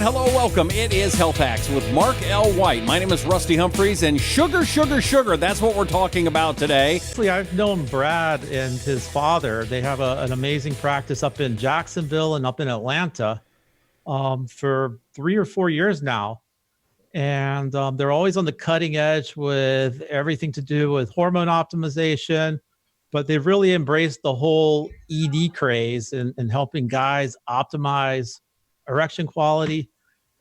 hello, welcome. It is Health Hacks with Mark L. White. My name is Rusty Humphreys, and sugar, that's what we're talking about today. Actually, I've known Brad and his father. They have an amazing practice up in Jacksonville and up in Atlanta for 3 or 4 years now. And they're always on the cutting edge with everything to do with hormone optimization, but they've really embraced the whole ED craze in helping guys optimize erection quality.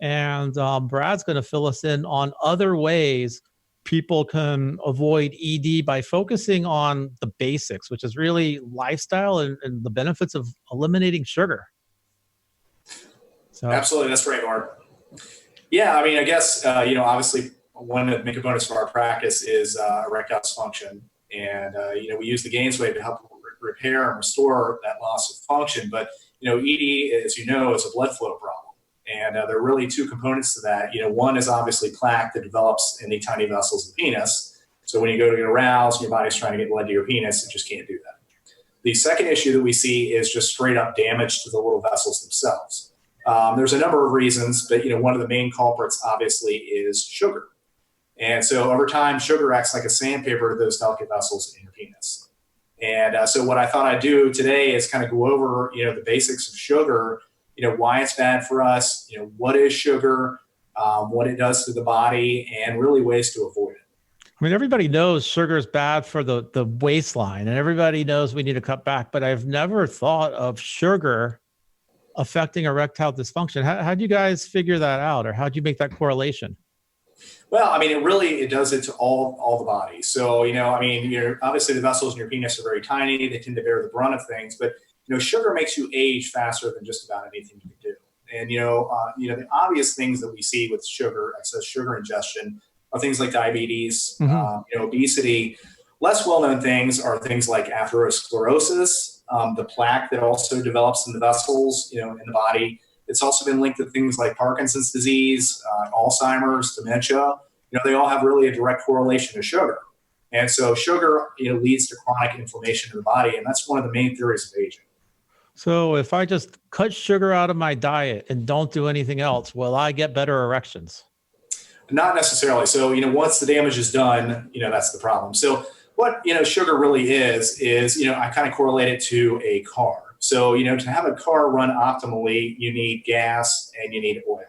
And Brad's going to fill us in on other ways people can avoid ED by focusing on the basics, which is really lifestyle and the benefits of eliminating sugar. So, absolutely. That's right, Mark. Yeah, I mean, I guess, obviously one of the main components of our practice is erectile function. And, we use the gains wave to help repair and restore that loss of function. But, ED, as you know, is a blood flow problem. And there are really two components to that. One is obviously plaque that develops in the tiny vessels of the penis. So when you go to get aroused, your body's trying to get blood to your penis, it just can't do that. The second issue that we see is just straight up damage to the little vessels themselves. There's a number of reasons, but one of the main culprits obviously is sugar. And so over time, sugar acts like a sandpaper to those delicate vessels in your penis. And so what I thought I'd do today is kind of go over, the basics of sugar, why it's bad for us, what is sugar, what it does to the body, and really ways to avoid it. I mean, everybody knows sugar is bad for the waistline, and everybody knows we need to cut back, but I've never thought of sugar affecting erectile dysfunction. How'd you guys figure that out, or how'd you make that correlation? Well, I mean, it does it to all the body. So, obviously the vessels in your penis are very tiny. They tend to bear the brunt of things, but, sugar makes you age faster than just about anything you can do. And, the obvious things that we see with sugar, excess sugar ingestion, are things like diabetes, obesity. Less well-known things are things like atherosclerosis, the plaque that also develops in the vessels, in the body. It's also been linked to things like Parkinson's disease, Alzheimer's, dementia. They all have really a direct correlation to sugar. And so sugar, leads to chronic inflammation in the body. And that's one of the main theories of aging. So if I just cut sugar out of my diet and don't do anything else, will I get better erections? Not necessarily. So, once the damage is done, that's the problem. So what, sugar really is, I kind of correlate it to a car. So, to have a car run optimally, you need gas and you need oil.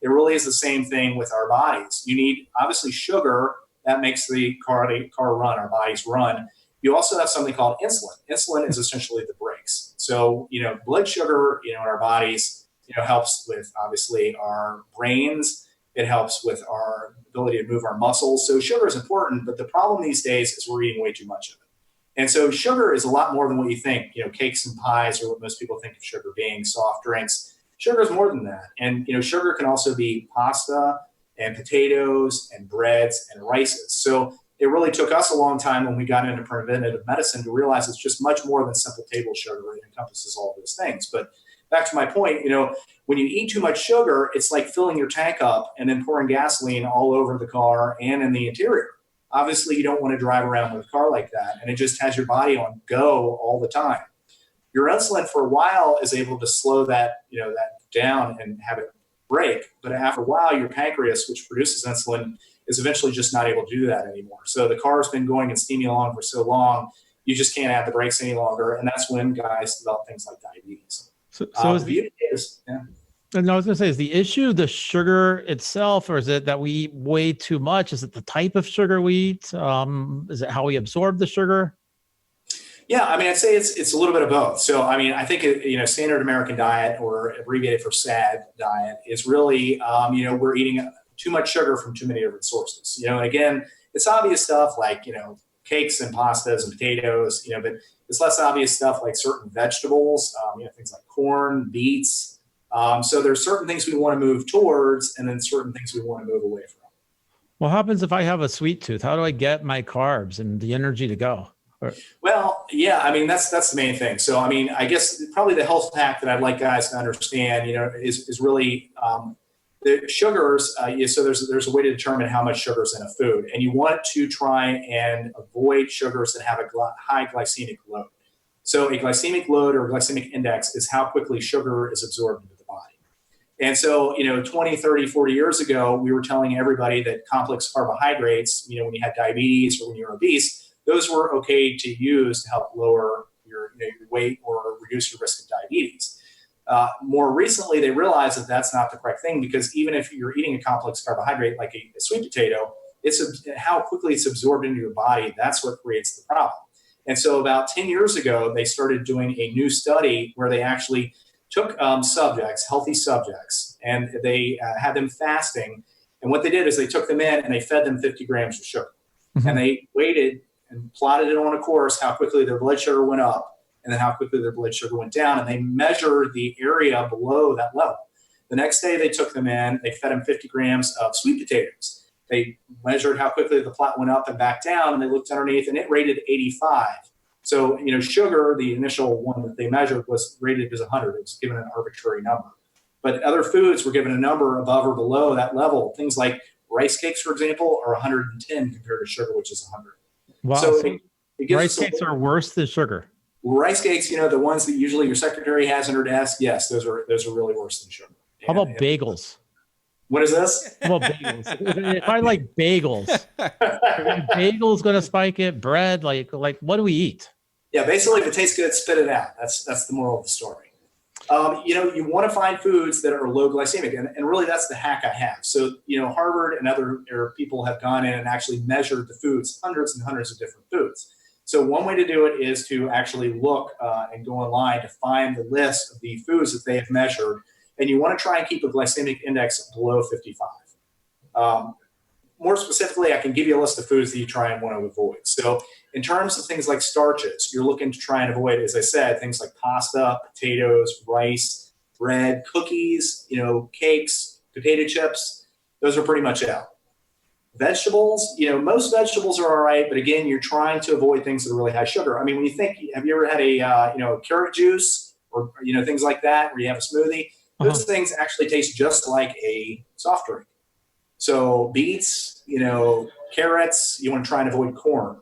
It really is the same thing with our bodies. You need, obviously, sugar. That makes the car run, our bodies run. You also have something called insulin. Insulin is essentially the brakes. So, blood sugar, in our bodies, helps with, obviously, our brains. It helps with our ability to move our muscles. So sugar is important, but the problem these days is we're eating way too much of it. And so sugar is a lot more than what you think. Cakes and pies are what most people think of sugar being, soft drinks. Sugar is more than that. And, sugar can also be pasta and potatoes and breads and rices. So it really took us a long time when we got into preventative medicine to realize it's just much more than simple table sugar. It encompasses all those things. But back to my point, when you eat too much sugar, it's like filling your tank up and then pouring gasoline all over the car and in the interior. Obviously, you don't want to drive around with a car like that, and it just has your body on go all the time. Your insulin, for a while, is able to slow that down and have it break. But after a while, your pancreas, which produces insulin, is eventually just not able to do that anymore. So the car's been going and steaming along for so long, you just can't add the brakes any longer, and that's when guys develop things like diabetes. So And I was going to say, is the issue the sugar itself, or is it that we eat way too much? Is it the type of sugar we eat? Is it how we absorb the sugar? Yeah, I'd say it's a little bit of both. So, I think, standard American diet, or abbreviated for SAD diet, is really, we're eating too much sugar from too many different sources. And again, it's obvious stuff like, cakes and pastas and potatoes, but it's less obvious stuff like certain vegetables, things like corn, beets. So there's certain things we want to move towards, and then certain things we want to move away from. What happens if I have a sweet tooth? How do I get my carbs and the energy to go? Well, yeah, that's the main thing. So, I guess probably the health hack that I'd like guys to understand, is really the sugars. So there's a way to determine how much sugar is in a food, and you want to try and avoid sugars that have a high glycemic load. So a glycemic load or a glycemic index is how quickly sugar is absorbed into the body. And so, 20, 30, 40 years ago, we were telling everybody that complex carbohydrates, when you had diabetes or when you're obese, those were okay to use to help lower your weight or reduce your risk of diabetes. More recently, they realized that that's not the correct thing, because even if you're eating a complex carbohydrate like a sweet potato, it's how quickly it's absorbed into your body. That's what creates the problem. And so about 10 years ago, they started doing a new study where they actually took healthy subjects, and they had them fasting. And what they did is they took them in and they fed them 50 grams of sugar. Mm-hmm. And they waited and plotted it on a course, how quickly their blood sugar went up and then how quickly their blood sugar went down. And they measured the area below that level. The next day they took them in, they fed them 50 grams of sweet potatoes. They measured how quickly the plot went up and back down, and they looked underneath, and it rated 85. So, sugar, the initial one that they measured, was rated as 100. It was given an arbitrary number. But other foods were given a number above or below that level. Things like rice cakes, for example, are 110 compared to sugar, which is 100. Wow. So rice cakes are worse than sugar. Rice cakes, the ones that usually your secretary has in her desk, yes, those are really worse than sugar. How about bagels? What is this? Well, bagels. If I like bagels, bagels going to spike it. Bread, like what do we eat? Yeah, basically, if it tastes good, spit it out. That's the moral of the story. You want to find foods that are low glycemic, and really that's the hack I have. So, Harvard and other people have gone in and actually measured the foods, hundreds and hundreds of different foods. So one way to do it is to actually look and go online to find the list of the foods that they have measured, and you want to try and keep a glycemic index below 55. More specifically, I can give you a list of foods that you try and want to avoid. So in terms of things like starches, you're looking to try and avoid, as I said, things like pasta, potatoes, rice, bread, cookies, cakes, potato chips. Those are pretty much out. Vegetables, most vegetables are all right, but again, you're trying to avoid things that are really high sugar. I mean, when you think, have you ever had a carrot juice or, things like that, where you have a smoothie? Those things actually taste just like a soft drink. So beets, carrots, you want to try and avoid corn.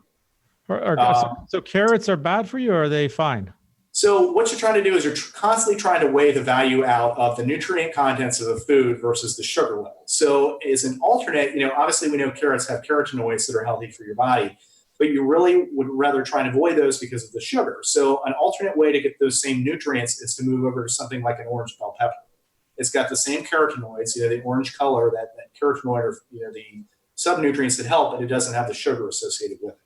So carrots are bad for you, or are they fine? So what you're trying to do is you're constantly trying to weigh the value out of the nutrient contents of the food versus the sugar level. So as an alternate, obviously we know carrots have carotenoids that are healthy for your body, but you really would rather try and avoid those because of the sugar. So an alternate way to get those same nutrients is to move over to something like an orange bell pepper. It's got the same carotenoids, the orange color, that carotenoid, or the subnutrients that help, but it doesn't have the sugar associated with it.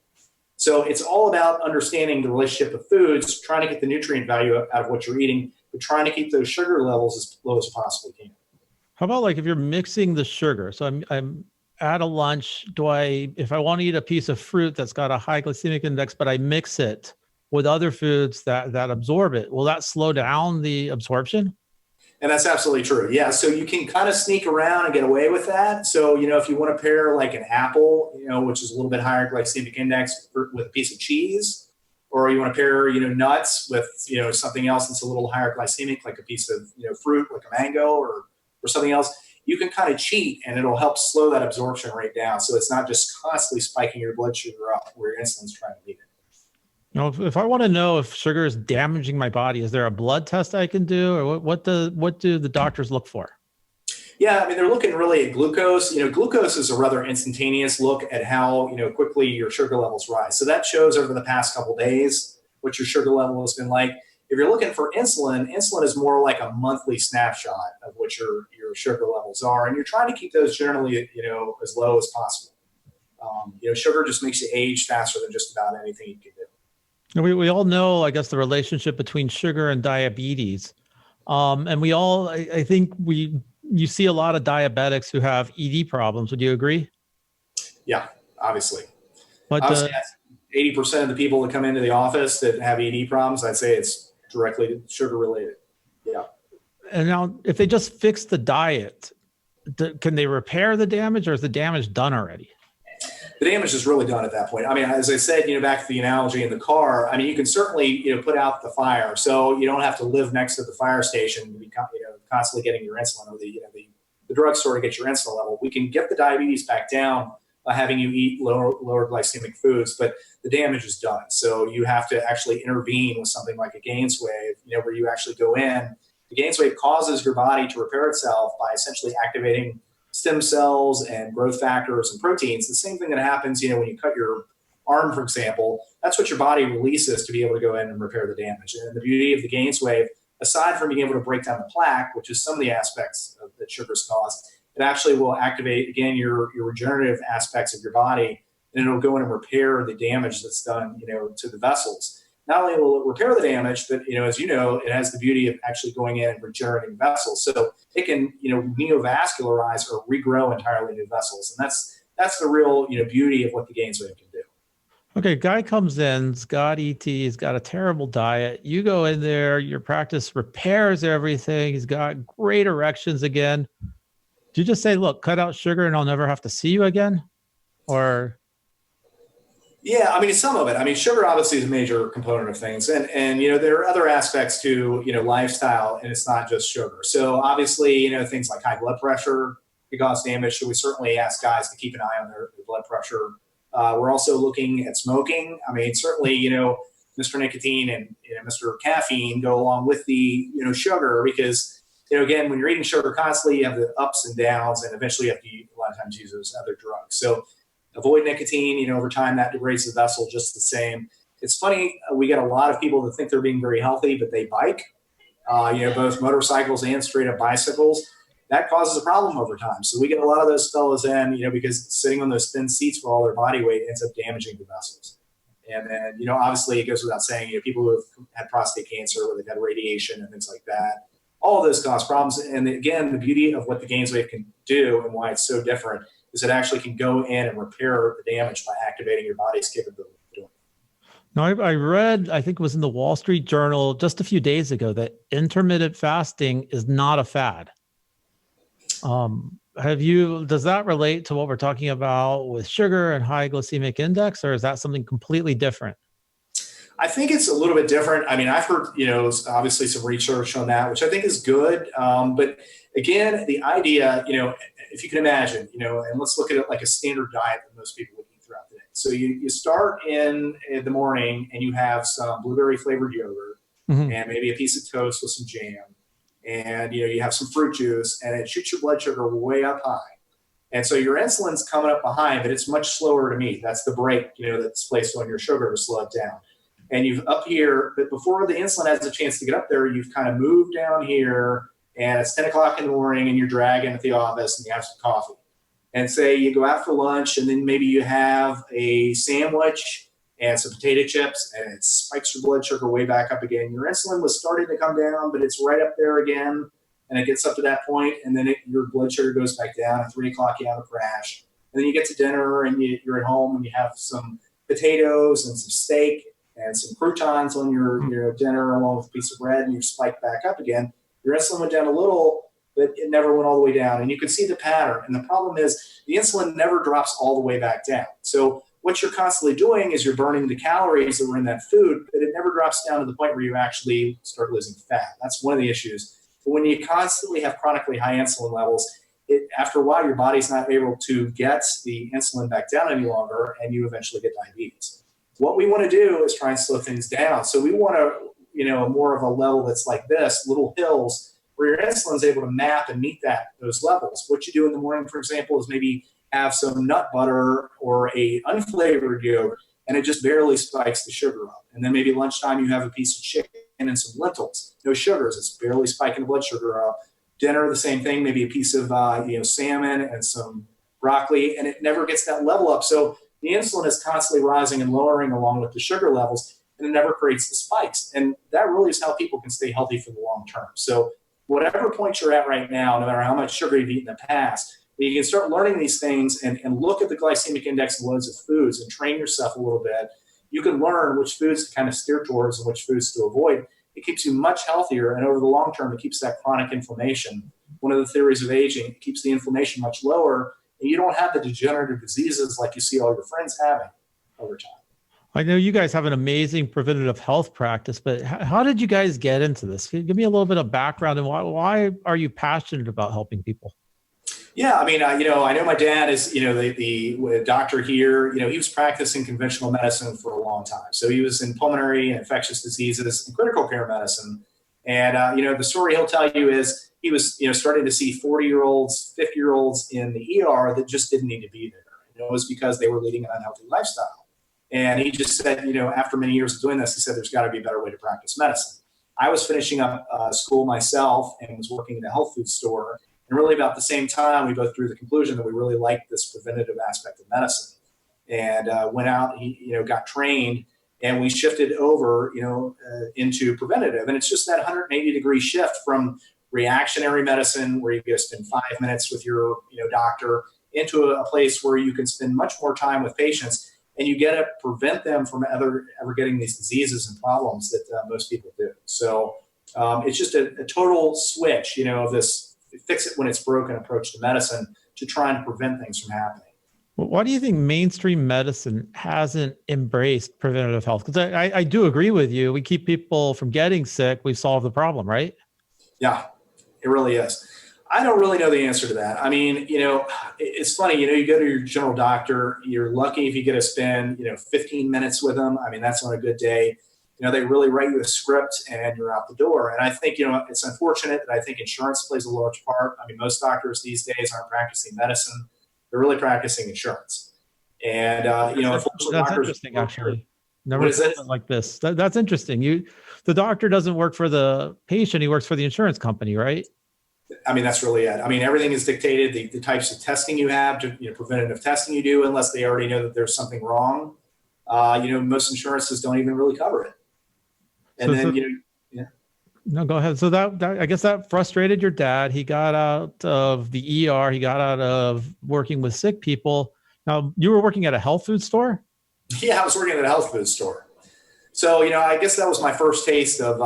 So it's all about understanding the relationship of foods, trying to get the nutrient value out of what you're eating, but trying to keep those sugar levels as low as possible can. How about if you're mixing the sugar? So I'm at a lunch. If I want to eat a piece of fruit that's got a high glycemic index, but I mix it with other foods that absorb it, will that slow down the absorption? And that's absolutely true. Yeah. So you can kind of sneak around and get away with that. So, if you want to pair like an apple, which is a little bit higher glycemic index with a piece of cheese, or you want to pair, nuts with, something else that's a little higher glycemic, like a piece of, fruit, like a mango or something else, you can kind of cheat and it'll help slow that absorption rate down. So it's not just constantly spiking your blood sugar up where your insulin's trying to meet it. If I want to know if sugar is damaging my body, is there a blood test I can do, or what do the doctors look for? Yeah, I mean, they're looking really at glucose. Glucose is a rather instantaneous look at how, quickly your sugar levels rise. So that shows over the past couple of days what your sugar level has been like. If you're looking for insulin is more like a monthly snapshot of what your sugar levels are. And you're trying to keep those generally, as low as possible. Sugar just makes you age faster than just about anything you can do. We all know, I guess, the relationship between sugar and diabetes. And we all, I think you see a lot of diabetics who have ED problems. Would you agree? Yeah, obviously. But 80% of the people that come into the office that have ED problems, I'd say it's directly sugar related. Yeah. And now if they just fix the diet, can they repair the damage, or is the damage done already? The damage is really done at that point. I mean, as I said, back to the analogy in the car, I mean, you can certainly, put out the fire. So you don't have to live next to the fire station to be, constantly getting your insulin, or the drugstore to get your insulin level. We can get the diabetes back down by having you eat lower glycemic foods, but the damage is done. So you have to actually intervene with something like a Gainswave, where you actually go in The gains weight causes your body to repair itself by essentially activating stem cells and growth factors and proteins. The same thing that happens, when you cut your arm, for example, that's what your body releases to be able to go in and repair the damage. And the beauty of the gains wave, aside from being able to break down the plaque, which is some of the aspects that sugars cause, it actually will activate, again, your regenerative aspects of your body, and it'll go in and repair the damage that's done, to the vessels. Not only will it repair the damage, but, as you know, it has the beauty of actually going in and regenerating vessels. So it can, neovascularize or regrow entirely new vessels. And that's the real, beauty of what the gains wave can do. Okay, guy comes in, he's got ET, he's got a terrible diet. You go in there, your practice repairs everything. He's got great erections again. Do you just say, look, cut out sugar and I'll never have to see you again? Or... Yeah, some of it. Sugar obviously is a major component of things. And there are other aspects to, lifestyle, and it's not just sugar. So obviously, things like high blood pressure can cause damage. So we certainly ask guys to keep an eye on their blood pressure. We're also looking at smoking. Certainly, Mr. Nicotine and Mr. Caffeine go along with the, sugar because, again, when you're eating sugar constantly, you have the ups and downs, and eventually you have to a lot of times use those other drugs. So avoid nicotine, over time that degrades the vessel just the same. It's funny, we get a lot of people that think they're being very healthy, but they bike, both motorcycles and straight up bicycles. That causes a problem over time. So we get a lot of those fellas in, because sitting on those thin seats for all their body weight ends up damaging the vessels. And then, obviously it goes without saying, people who have had prostate cancer or they've had radiation and things like that, all of those cause problems. And again, the beauty of what the gains wave can do and why it's so different is it actually can go in and repair the damage by activating your body's capability of doing it. Now, I read, I think it was in the Wall Street Journal just a few days ago, that intermittent fasting is not a fad. Does that relate to what we're talking about with sugar and high glycemic index, or is that something completely different? I think it's a little bit different. I've heard, obviously some research on that, which I think is good. But again, the idea, if you can imagine, and let's look at it like a standard diet that most people would eat throughout the day. So you start in the morning and you have some blueberry flavored yogurt and maybe a piece of toast with some jam. And, you have some fruit juice, and it shoots your blood sugar way up high. And so your insulin's coming up behind, but it's much slower to meet. That's the brake, that's placed on your sugar to slow it down. And you've up here, but before the insulin has a chance to get up there, you've kind of moved down here, and it's 10 o'clock in the morning, and you're dragging at the office, and you have some coffee. And say you go out for lunch, and then maybe you have a sandwich and some potato chips, and it spikes your blood sugar way back up again. Your insulin was starting to come down, but it's right up there again, and it gets up to that point, and then your blood sugar goes back down. At 3 o'clock, you have a crash. And then you get to dinner, and you're at home, and you have some potatoes and some steak and some croutons on your dinner along with a piece of bread, and you spike back up again. Your insulin went down a little, but it never went all the way down. And you can see the pattern. And the problem is the insulin never drops all the way back down. So what you're constantly doing is you're burning the calories that were in that food, but it never drops down to the point where you actually start losing fat. That's one of the issues. But when you constantly have chronically high insulin levels, after a while, your body's not able to get the insulin back down any longer, and you eventually get diabetes. What we want to do is try and slow things down. So we want to, more of a level that's like this, little hills, where your insulin is able to map and meet those levels. What you do in the morning, for example, is maybe have some nut butter or a unflavored yogurt, and it just barely spikes the sugar up. And then maybe lunchtime you have a piece of chicken and some lentils, no sugars. It's barely spiking the blood sugar up. Dinner, the same thing, maybe a piece of salmon and some broccoli, and it never gets that level up. So the insulin is constantly rising and lowering along with the sugar levels, and it never creates the spikes. And that really is how people can stay healthy for the long term. So whatever point you're at right now, no matter how much sugar you've eaten in the past, you can start learning these things and look at the glycemic index of loads of foods and train yourself a little bit. You can learn which foods to kind of steer towards and which foods to avoid. It keeps you much healthier, and over the long term, it keeps that chronic inflammation. One of the theories of aging, it keeps the inflammation much lower, and you don't have the degenerative diseases like you see all your friends having over time. I know you guys have an amazing preventative health practice, but how did you guys get into this? Give me a little bit of background, and why are you passionate about helping people? Yeah, I know my dad is, the doctor here. He was practicing conventional medicine for a long time. So he was in pulmonary and infectious diseases and critical care medicine. And, the story he'll tell you is he was, starting to see 40-year-olds, 50-year-olds in the ER that just didn't need to be there. And it was because they were leading an unhealthy lifestyle. And he just said, after many years of doing this, he said, there's got to be a better way to practice medicine. I was finishing up school myself and was working in a health food store. And really about the same time, we both drew the conclusion that we really liked this preventative aspect of medicine. And went out, got trained, and we shifted over, into preventative. And it's just that 180-degree shift from reactionary medicine, where you get to spend 5 minutes with your, doctor, into a place where you can spend much more time with patients, and you get to prevent them from ever getting these diseases and problems that most people do. So it's just a total switch, of this fix it when it's broken approach to medicine to trying to prevent things from happening. Why do you think mainstream medicine hasn't embraced preventative health? Because I do agree with you. We keep people from getting sick. We solve the problem, right? Yeah, it really is. I don't really know the answer to that. I mean, it's funny, you go to your general doctor, you're lucky if you get to spend, 15 minutes with them. I mean, that's on a good day. They really write you a script and you're out the door. And I think, it's unfortunate that I think insurance plays a large part. I mean, most doctors these days aren't practicing medicine. They're really practicing insurance. And, that's interesting, actually. Never thought of it like this. That's interesting. The doctor doesn't work for the patient. He works for the insurance company, right? I mean, that's really it. I mean, everything is dictated, the types of testing you have, preventative testing you do, unless they already know that there's something wrong. Most insurances don't even really cover it. And yeah. No, go ahead. So that I guess that frustrated your dad. He got out of the ER. He got out of working with sick people. Now, you were working at a health food store? Yeah, I was working at a health food store. So, I guess that was my first taste of,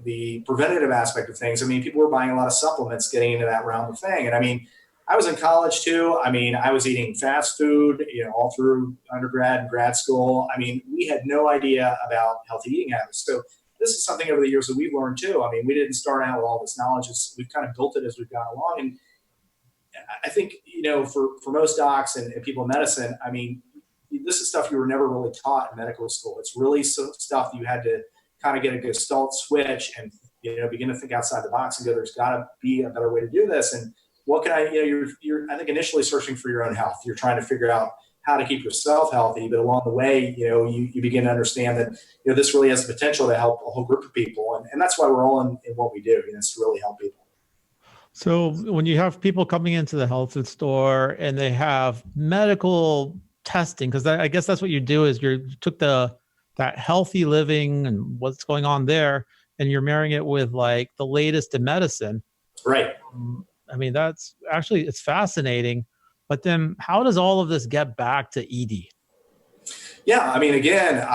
the preventative aspect of things. I mean, people were buying a lot of supplements getting into that realm of thing. And I mean, I was in college too. I mean, I was eating fast food, all through undergrad and grad school. I mean, we had no idea about healthy eating habits. So this is something over the years that we've learned too. I mean, we didn't start out with all this knowledge. We've kind of built it as we've gone along. And I think, for most docs and people in medicine, I mean, this is stuff you were never really taught in medical school. It's really stuff you had to kind of get a gestalt switch and, begin to think outside the box and go, there's got to be a better way to do this. And what can I, you're, I think, initially searching for your own health. You're trying to figure out how to keep yourself healthy, but along the way, you begin to understand that, this really has the potential to help a whole group of people. And that's why we're all in what we do, it's to really help people. So when you have people coming into the health food store and they have medical testing, because I guess that's what you do is you took that healthy living and what's going on there, and you're marrying it with like the latest in medicine. Right. I mean, that's actually, it's fascinating. But then how does all of this get back to ED? Yeah, I mean, again,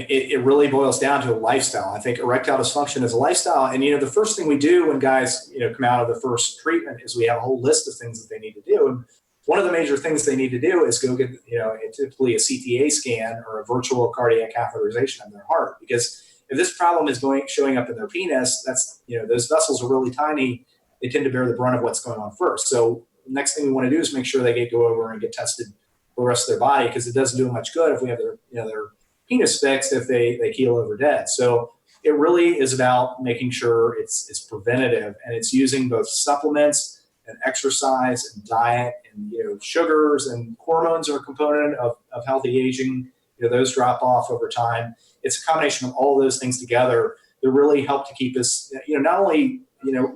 it really boils down to a lifestyle. I think erectile dysfunction is a lifestyle. And, the first thing we do when guys, come out of the first treatment is we have a whole list of things that they need to do. And one of the major things they need to do is go get, typically a CTA scan or a virtual cardiac catheterization of their heart. Because if this problem is showing up in their penis, that's, those vessels are really tiny. They tend to bear the brunt of what's going on first. So the next thing we want to do is make sure they go over and get tested for the rest of their body, because it doesn't do them much good if we have their penis fixed if they keel over dead. So it really is about making sure it's preventative, and it's using both supplements and exercise and diet and sugars and hormones are a component of healthy aging. Those drop off over time. It's a combination of all those things together that really help to keep us, not only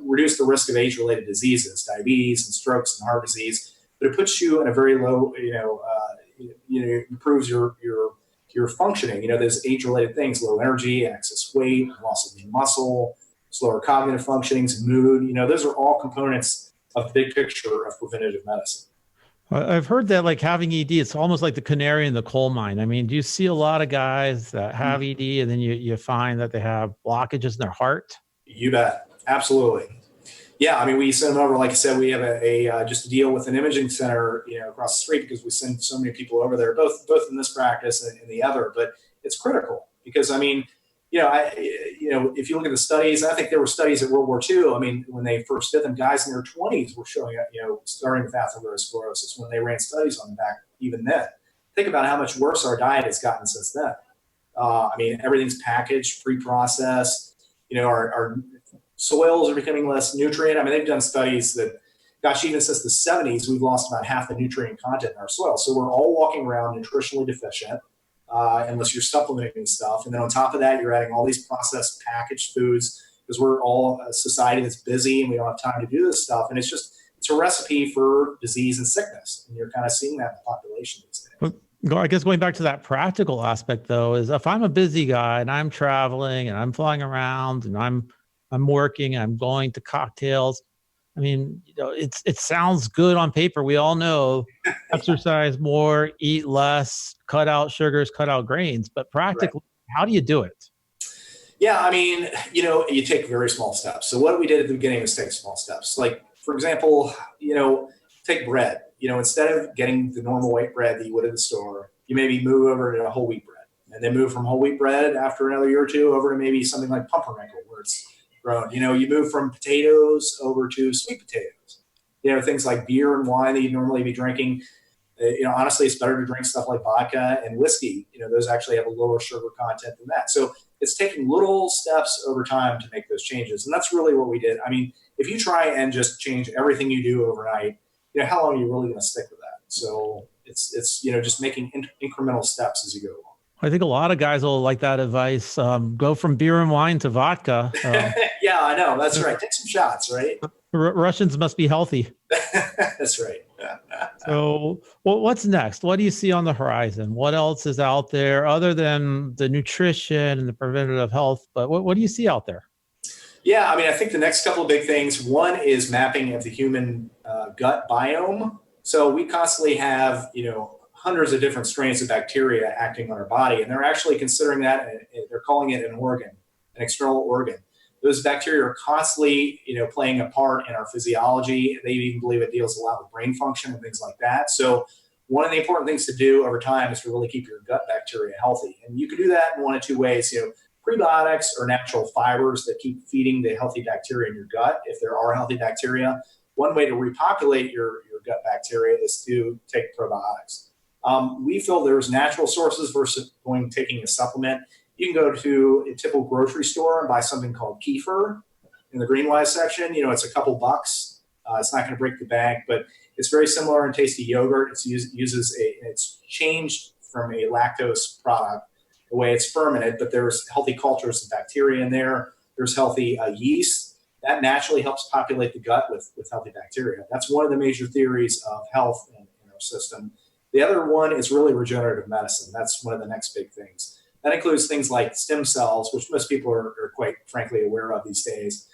reduce the risk of age-related diseases, diabetes and strokes and heart disease, but it puts you in a very low, improves your functioning. Those age-related things, low energy, excess weight, loss of lean muscle, slower cognitive functionings, mood. Those are all components of the big picture of preventative medicine. I've heard that like having ED, it's almost like the canary in the coal mine. I mean, do you see a lot of guys that have ED and then you find that they have blockages in their heart? You bet. Absolutely. Yeah. I mean, we send them over, like I said, we have just a deal with an imaging center, across the street, because we send so many people over there, both in this practice and in the other, but it's critical because, I mean, if you look at the studies, I think there were studies at World War II. I mean, when they first did them, guys in their 20s were showing up, starting with atherosclerosis when they ran studies on them back even then. Think about how much worse our diet has gotten since then. I mean, everything's packaged, pre-processed. Our soils are becoming less nutrient. I mean, they've done studies that, gosh, even since the 70s, we've lost about half the nutrient content in our soil. So we're all walking around nutritionally deficient, unless you're supplementing stuff. And then on top of that, you're adding all these processed packaged foods, because we're all a society that's busy and we don't have time to do this stuff. And it's a recipe for disease and sickness. And you're kind of seeing that in the population these days. I guess going back to that practical aspect, though, is if I'm a busy guy and I'm traveling and I'm flying around and I'm working, I'm going to cocktails. I mean, it sounds good on paper. We all know exercise more, eat less, cut out sugars, cut out grains. But practically, How do you do it? Yeah, I mean, you take very small steps. So what we did at the beginning was take small steps. Like, for example, take bread. Instead of getting the normal white bread that you would at the store, you maybe move over to whole wheat bread, and then move from whole wheat bread after another year or two over to maybe something like pumpernickel, where it's grown. You move from potatoes over to sweet potatoes. Things like beer and wine that you'd normally be drinking. Honestly, it's better to drink stuff like vodka and whiskey. Those actually have a lower sugar content than that. So it's taking little steps over time to make those changes. And that's really what we did. I mean, if you try and just change everything you do overnight, how long are you really going to stick with that? So it's just making incremental steps as you go along. I think a lot of guys will like that advice. Go from beer and wine to vodka. Yeah, I know. That's right. Take some shots, right? Russians must be healthy. That's right. So what's next? What do you see on the horizon? What else is out there other than the nutrition and the preventative health? But what do you see out there? Yeah, I mean, I think the next couple of big things. One is mapping of the human gut biome. So we constantly have, hundreds of different strains of bacteria acting on our body, and they're actually considering that, they're calling it an organ, an external organ. Those bacteria are constantly, playing a part in our physiology. They even believe it deals a lot with brain function and things like that. So one of the important things to do over time is to really keep your gut bacteria healthy. And you can do that in one of two ways. Prebiotics or natural fibers that keep feeding the healthy bacteria in your gut, if there are healthy bacteria. One way to repopulate your gut bacteria is to take probiotics. We feel there's natural sources versus taking a supplement. You can go to a typical grocery store and buy something called kefir in the Greenwise section. It's a couple bucks. It's not going to break the bank, but it's very similar in taste to yogurt. It's changed from a lactose product, the way it's fermented, but there's healthy cultures of bacteria in there. There's healthy yeast. That naturally helps populate the gut with healthy bacteria. That's one of the major theories of health in our system. The other one is really regenerative medicine. That's one of the next big things. That includes things like stem cells, which most people are quite frankly aware of these days.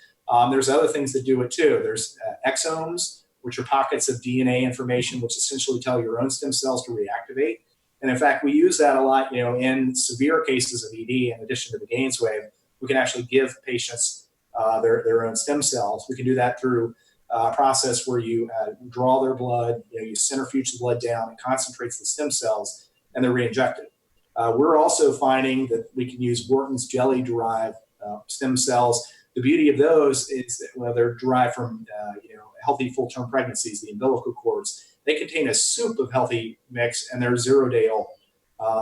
There's other things that do it too. There's exomes, which are pockets of DNA information, which essentially tell your own stem cells to reactivate. And in fact, we use that a lot, in severe cases of ED, in addition to the Gaines wave. We can actually give patients their own stem cells. We can do that through a process where you draw their blood, you centrifuge the blood down, it concentrates the stem cells, and they're reinjected. We're also finding that we can use Wharton's jelly-derived stem cells. The beauty of those is that they're derived from healthy full-term pregnancies, the umbilical cords. They contain a soup of healthy mix, and they're 0-day old.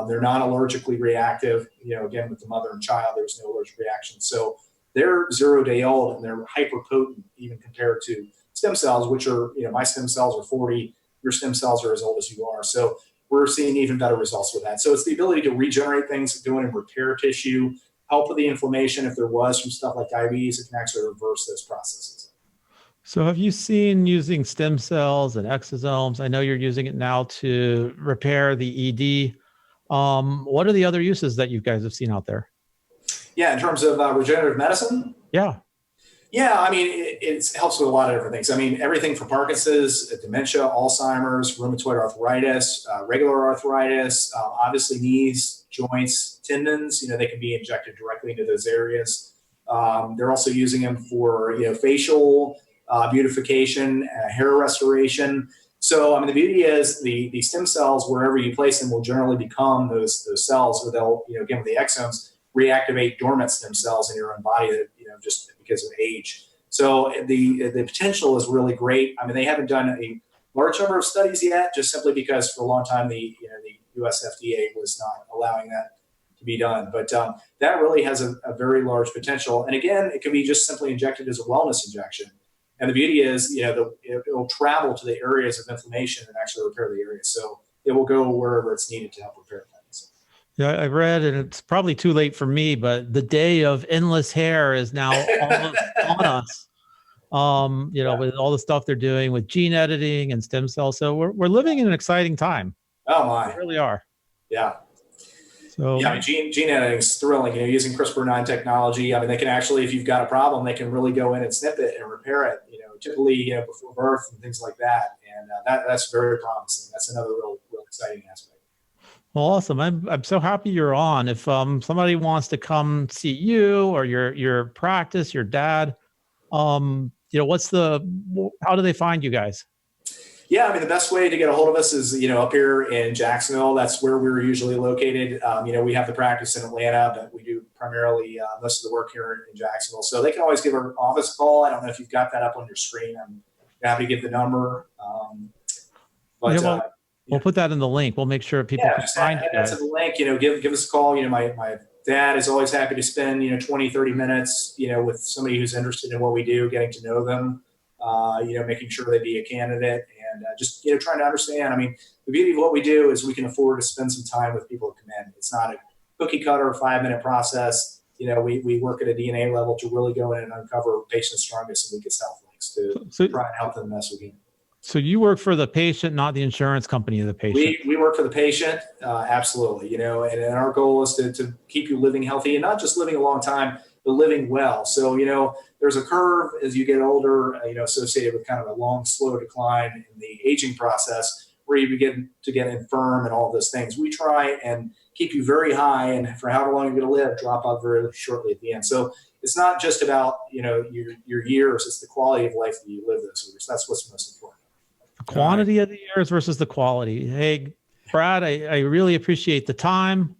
They're non-allergically reactive. Again, with the mother and child, there's no allergic reaction. So they're 0-day old, and they're hyper-potent even compared to stem cells, which are, my stem cells are 40. Your stem cells are as old as you are. So we're seeing even better results with that. So it's the ability to regenerate things, go in and repair tissue, help with the inflammation if there was from stuff like diabetes. It can actually reverse those processes. So have you seen using stem cells and exosomes? I know you're using it now to repair the ED. What are the other uses that you guys have seen out there? Yeah, in terms of regenerative medicine? Yeah. Yeah, I mean, it helps with a lot of different things. I mean, everything from Parkinson's, dementia, Alzheimer's, rheumatoid arthritis, regular arthritis, obviously knees, joints, tendons, they can be injected directly into those areas. They're also using them for, facial beautification, hair restoration. So, I mean, the beauty is the stem cells, wherever you place them, will generally become those cells, or they'll, again, with the exomes, reactivate dormant stem cells in your own body that, just because of age. So the potential is really great. I mean, they haven't done a large number of studies yet, just simply because for a long time the US FDA was not allowing that to be done. But that really has a very large potential. And again, it can be just simply injected as a wellness injection. And the beauty is, it'll travel to the areas of inflammation and actually repair the areas. So it will go wherever it's needed to help repair things. Yeah, I read, and it's probably too late for me, but the day of endless hair is now almost on us. With all the stuff they're doing with gene editing and stem cells. So we're living in an exciting time. Oh my. We really are. Yeah. So yeah, I mean, gene editing is thrilling. Using CRISPR-9 technology. I mean, they can actually, if you've got a problem, they can really go in and snip it and repair it. Typically, before birth and things like that. And that's very promising. That's another real exciting aspect. Well, awesome. I'm so happy you're on. If somebody wants to come see you or your practice, your dad, how do they find you guys? Yeah, I mean, the best way to get a hold of us is, up here in Jacksonville. That's where we're usually located. We have the practice in Atlanta, but we do primarily most of the work here in Jacksonville. So they can always give our office a call. I don't know if you've got that up on your screen. I'm happy to give the number. We'll put that in the link. We'll make sure people can find you guys. That's in the link. Give us a call. My dad is always happy to spend 20, 30 minutes with somebody who's interested in what we do, getting to know them, making sure they be a candidate, and just trying to understand. I mean, the beauty of what we do is we can afford to spend some time with people who come in. It's not a cookie cutter 5-minute process. We work at a DNA level to really go in and uncover patient's strongest and weakest health links to try and help them the best we can. So you work for the patient, not the insurance company of the patient. We work for the patient, absolutely. And our goal is to keep you living healthy, and not just living a long time, but living well. So there's a curve as you get older, associated with kind of a long, slow decline in the aging process, where you begin to get infirm and all those things. We try and keep you very high, and for however long you're going to live, drop out very shortly at the end. So it's not just about your years; it's the quality of life that you live those years. That's what's most important. The quantity of the years versus the quality. Hey, Brad, I really appreciate the time.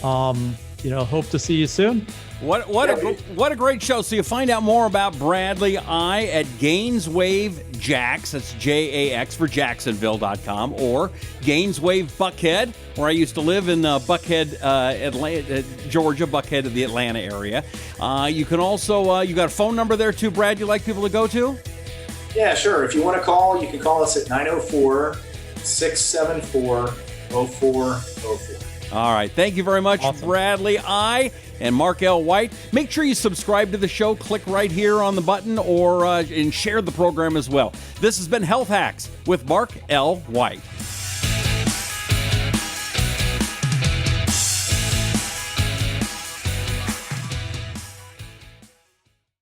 Hope to see you soon. What a great show. So you find out more about Bradley I at Gainswave Jax, that's JAX for Jacksonville.com, or Gainswave Buckhead, where I used to live in Buckhead, Atlanta, Georgia, Buckhead of the Atlanta area. You can also, you got a phone number there too, Brad, you like people to go to? Yeah, sure. If you want to call, you can call us at 904-674-0404. All right. Thank you very much, awesome. Bradley I and Mark L. White. Make sure you subscribe to the show. Click right here on the button and share the program as well. This has been Health Hacks with Mark L. White.